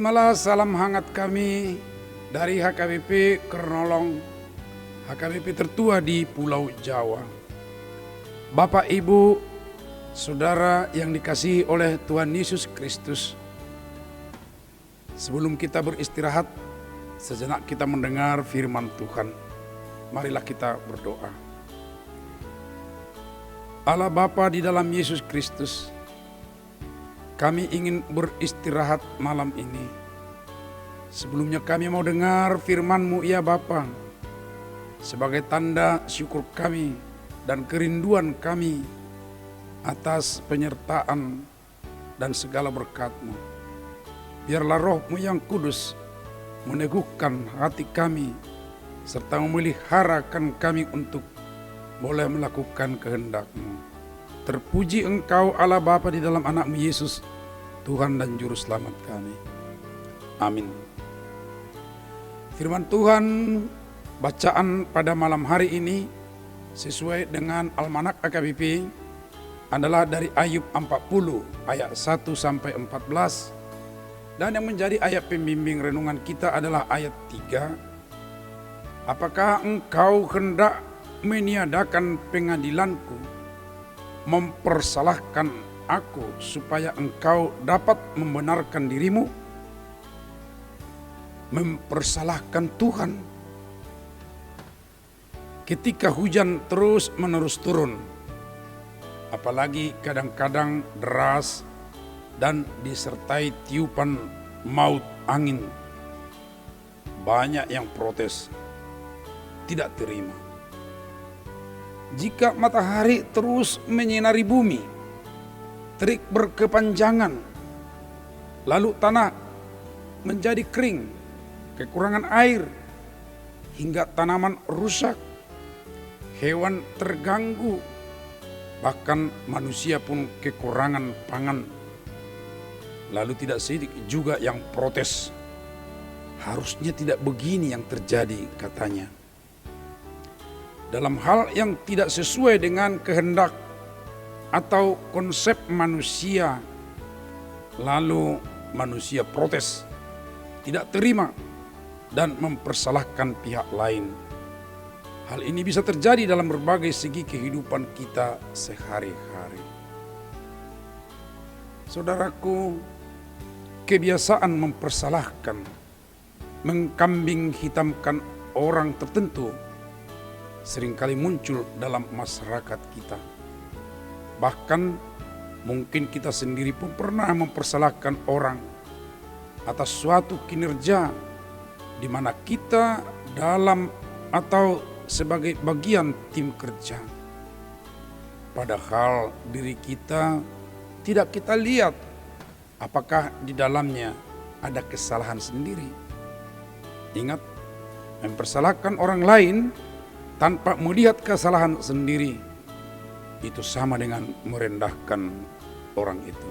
Terimalah salam hangat kami dari HKBP Kernolong, HKBP tertua di Pulau Jawa. Bapak, Ibu, Saudara yang dikasihi oleh Tuhan Yesus Kristus. Sebelum kita beristirahat, sejenak kita mendengar firman Tuhan. Marilah kita berdoa. Allah Bapa di dalam Yesus Kristus, kami ingin beristirahat malam ini. Sebelumnya kami mau dengar firman-Mu ya Bapa, sebagai tanda syukur kami dan kerinduan kami atas penyertaan dan segala berkat-Mu. Biarlah Roh-Mu yang kudus meneguhkan hati kami serta memeliharakan kami untuk boleh melakukan kehendak-Mu. Terpuji Engkau Allah Bapa di dalam anak-Mu Yesus, Tuhan dan Juru Selamat kami. Amin. Firman Tuhan bacaan pada malam hari ini sesuai dengan Almanak HKBP adalah dari Ayub 40 ayat 1 sampai 14, dan yang menjadi ayat pembimbing renungan kita adalah ayat 3. Apakah engkau hendak meniadakan pengadilanku, mempersalahkan aku supaya engkau dapat membenarkan dirimu? Mempersalahkan Tuhan ketika hujan terus menerus turun, apalagi kadang-kadang deras dan disertai tiupan maut angin. Banyak yang protes, tidak terima. Jika matahari terus menyinari bumi, terik berkepanjangan, lalu tanah menjadi kering, kekurangan air, hingga tanaman rusak, hewan terganggu, bahkan manusia pun kekurangan pangan. Lalu tidak sedikit juga yang protes. Harusnya tidak begini yang terjadi, katanya. Dalam hal yang tidak sesuai dengan kehendak atau konsep manusia, lalu manusia protes, tidak terima, dan mempersalahkan pihak lain. Hal ini bisa terjadi dalam berbagai segi kehidupan kita sehari-hari. Saudaraku, kebiasaan mempersalahkan, mengkambing hitamkan orang tertentu seringkali muncul dalam masyarakat kita. Bahkan mungkin kita sendiri pun pernah mempersalahkan orang atas suatu kinerja di mana kita dalam atau sebagai bagian tim kerja. Padahal diri kita tidak kita lihat apakah di dalamnya ada kesalahan sendiri. Ingat, mempersalahkan orang lain tanpa melihat kesalahan sendiri, itu sama dengan merendahkan orang itu.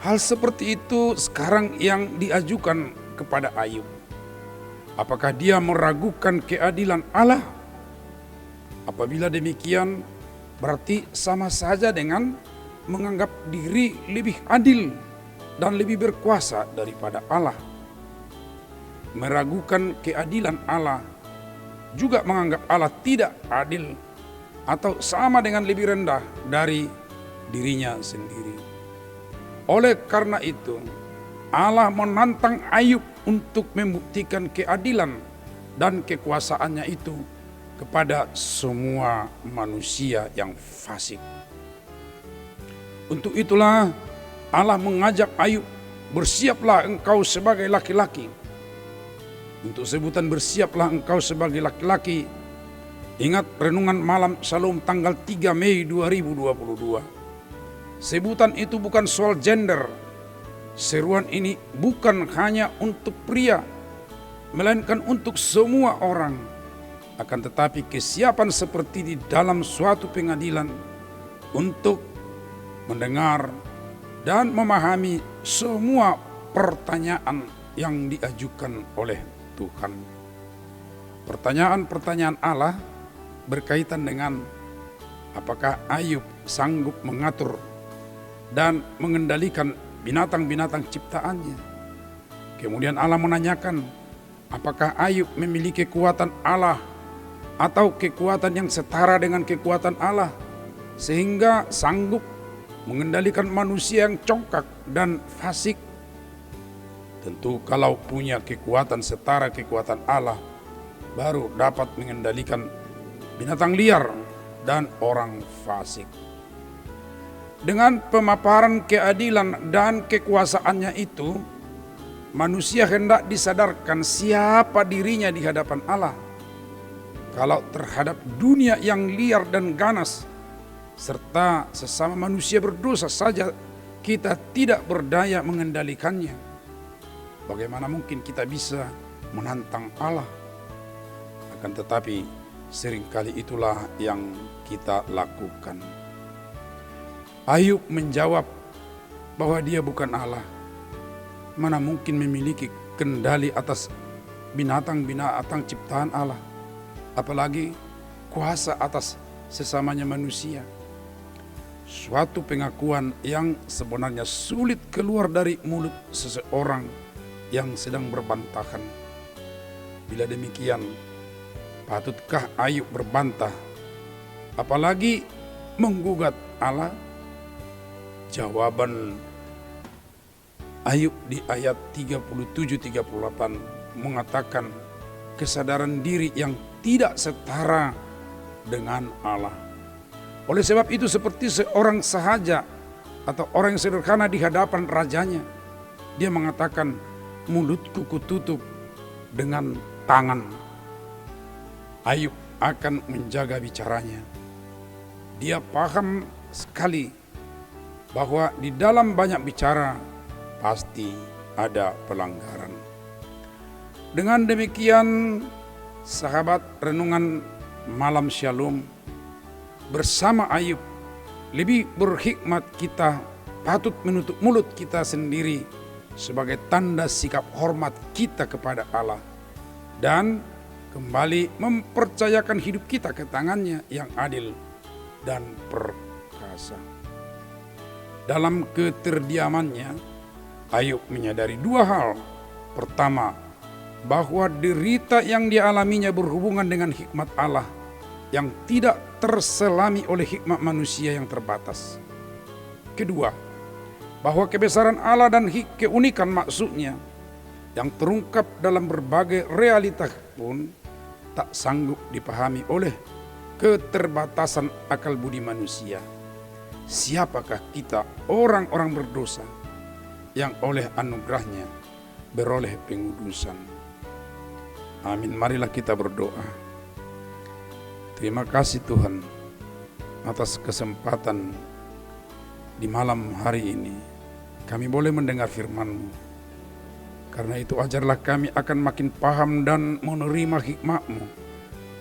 Hal seperti itu sekarang yang diajukan kepada Ayub. Apakah dia meragukan keadilan Allah? Apabila demikian, berarti sama saja dengan menganggap diri lebih adil dan lebih berkuasa daripada Allah. Meragukan keadilan Allah juga menganggap Allah tidak adil atau sama dengan lebih rendah dari dirinya sendiri. Oleh karena itu, Allah menantang Ayub untuk membuktikan keadilan dan kekuasaannya itu kepada semua manusia yang fasik. Untuk itulah Allah mengajak Ayub, bersiaplah engkau sebagai laki-laki. Untuk sebutan bersiaplah engkau sebagai laki-laki, ingat renungan malam Shalom tanggal 3 Mei 2022. Sebutan itu bukan soal gender. Seruan ini bukan hanya untuk pria, melainkan untuk semua orang. Akan tetapi kesiapan seperti di dalam suatu pengadilan untuk mendengar dan memahami semua pertanyaan yang diajukan oleh Tuhan. Pertanyaan-pertanyaan Allah berkaitan dengan apakah Ayub sanggup mengatur dan mengendalikan binatang-binatang ciptaannya. Kemudian Allah menanyakan, apakah Ayub memiliki kekuatan Allah atau kekuatan yang setara dengan kekuatan Allah sehingga sanggup mengendalikan manusia yang congkak dan fasik? Tentu kalau punya kekuatan setara kekuatan Allah, baru dapat mengendalikan binatang liar dan orang fasik. Dengan pemaparan keadilan dan kekuasaannya itu, manusia hendak disadarkan siapa dirinya di hadapan Allah. Kalau terhadap dunia yang liar dan ganas, serta sesama manusia berdosa saja kita tidak berdaya mengendalikannya, bagaimana mungkin kita bisa menantang Allah? Akan tetapi seringkali itulah yang kita lakukan. Ayub menjawab bahwa dia bukan Allah. Mana mungkin memiliki kendali atas binatang-binatang ciptaan Allah, apalagi kuasa atas sesamanya manusia. Suatu pengakuan yang sebenarnya sulit keluar dari mulut seseorang yang sedang berbantahan. Bila demikian, patutkah Ayub berbantah, apalagi menggugat Allah? Jawaban Ayub di ayat 37-38 mengatakan kesadaran diri yang tidak setara dengan Allah. Oleh sebab itu seperti seorang sahaja atau orang yang sederhana di hadapan rajanya, dia mengatakan, mulutku kututup dengan tangan. Ayub akan menjaga bicaranya. Dia paham sekali bahwa di dalam banyak bicara pasti ada pelanggaran. Dengan demikian, sahabat renungan malam Shalom, bersama Ayub lebih berhikmat kita patut menutup mulut kita sendiri sebagai tanda sikap hormat kita kepada Allah dan kembali mempercayakan hidup kita ke tangannya yang adil dan perkasa. Dalam keterdiamannya, Ayub menyadari dua hal. Pertama, bahwa derita yang dialaminya berhubungan dengan hikmat Allah yang tidak terselami oleh hikmat manusia yang terbatas. Kedua, bahwa kebesaran Allah dan keunikan maksudnya yang terungkap dalam berbagai realitas pun tak sanggup dipahami oleh keterbatasan akal budi manusia. Siapakah kita, orang-orang berdosa yang oleh anugerahnya beroleh pengudusan? Amin. Marilah kita berdoa. Terima kasih Tuhan atas kesempatan di malam hari ini kami boleh mendengar firman-Mu. Karena itu ajarlah kami akan makin paham dan menerima hikmat-Mu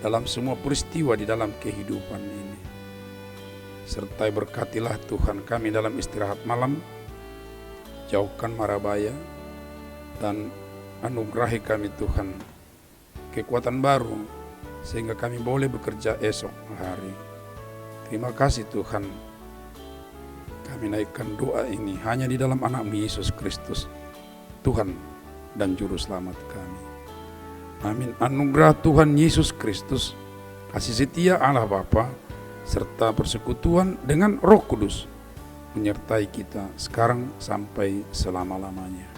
dalam semua peristiwa di dalam kehidupan ini. Sertai berkatilah Tuhan kami dalam istirahat malam, jauhkan mara bahaya, dan anugerahi kami Tuhan kekuatan baru sehingga kami boleh bekerja esok hari. Terima kasih Tuhan. Kami naikkan doa ini hanya di dalam anak-Mu Yesus Kristus, Tuhan dan Juru Selamat kami. Amin. Anugerah Tuhan Yesus Kristus, kasih setia Allah Bapa, serta persekutuan dengan Roh Kudus menyertai kita sekarang sampai selama-lamanya.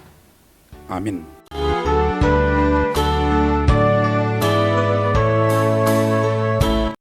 Amin.